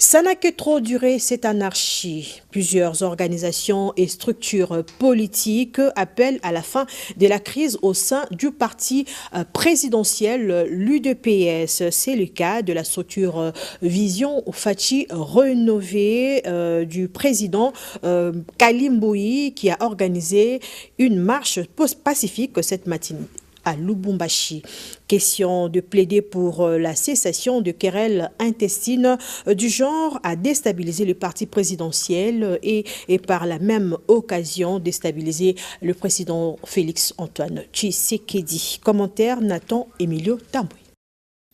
Ça n'a que trop duré cette anarchie. Plusieurs organisations et structures politiques appellent à la fin de la crise au sein du parti présidentiel, l'UDPS. C'est le cas de la structure Vision Faci rénovée du président Kalimboui qui a organisé une marche pacifique cette matinée à Lubumbashi. Question de plaider pour la cessation de querelles intestines du genre à déstabiliser le parti présidentiel et par la même occasion déstabiliser le président Félix-Antoine Tshisekedi. Commentaire Nathan Emilio Tamboué.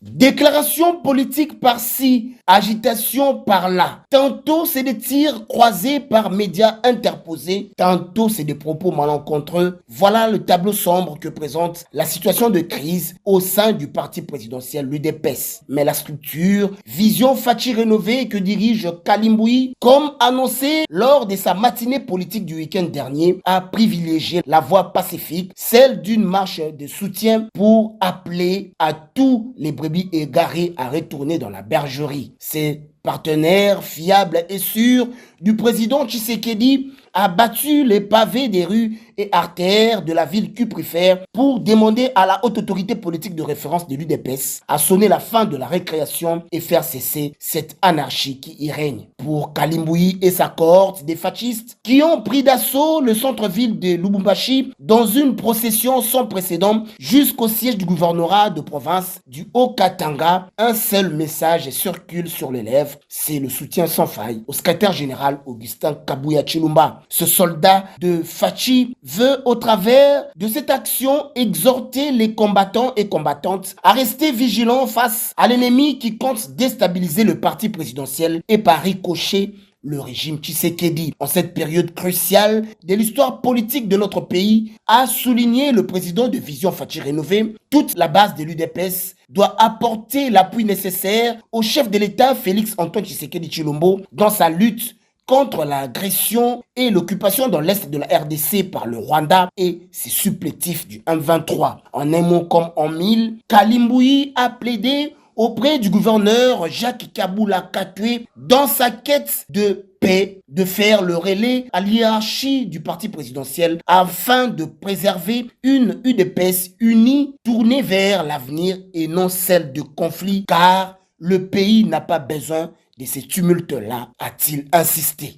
Déclaration politique par-ci, agitation par-là. Tantôt c'est des tirs croisés par médias interposés, tantôt c'est des propos malencontreux. Voilà le tableau sombre que présente la situation de crise au sein du parti présidentiel, l'UDPS. Mais la structure Vision Faci rénovée que dirige Kalimboui, comme annoncé lors de sa matinée politique du week-end dernier, a privilégié la voie pacifique, celle d'une marche de soutien pour appeler à tous les brebis égarés à retourner dans la bergerie. Ces partenaires fiables et sûrs du président Tshisekedi a battu les pavés des rues et artères de la ville cuprifère pour demander à la haute autorité politique de référence de l'UDPS à sonner la fin de la récréation et faire cesser cette anarchie qui y règne. Pour Kalimboui et sa cohorte des fascistes qui ont pris d'assaut le centre-ville de Lubumbashi dans une procession sans précédent jusqu'au siège du gouvernorat de province du Haut-Katanga, un seul message circule sur les lèvres, c'est le soutien sans faille au secrétaire général Augustin Kabuya Tshilomba. Ce soldat de Faci veut, au travers de cette action, exhorter les combattants et combattantes à rester vigilants face à l'ennemi qui compte déstabiliser le parti présidentiel et par ricochet le régime Tshisekedi. En cette période cruciale de l'histoire politique de notre pays, a souligné le président de Vision Faci rénové, toute la base de l'UDPS doit apporter l'appui nécessaire au chef de l'État Félix-Antoine Tshisekedi Tshilombo dans sa lutte contre l'agression et l'occupation dans l'Est de la RDC par le Rwanda et ses supplétifs du M23. En un mot comme en mille, Kalimboui a plaidé auprès du gouverneur Jacques Kabula Katwe dans sa quête de paix, de faire le relais à l'hiérarchie du parti présidentiel afin de préserver une UDPS unie tournée vers l'avenir et non celle de conflit, car le pays n'a pas besoin de ces tumultes-là, a-t-il insisté.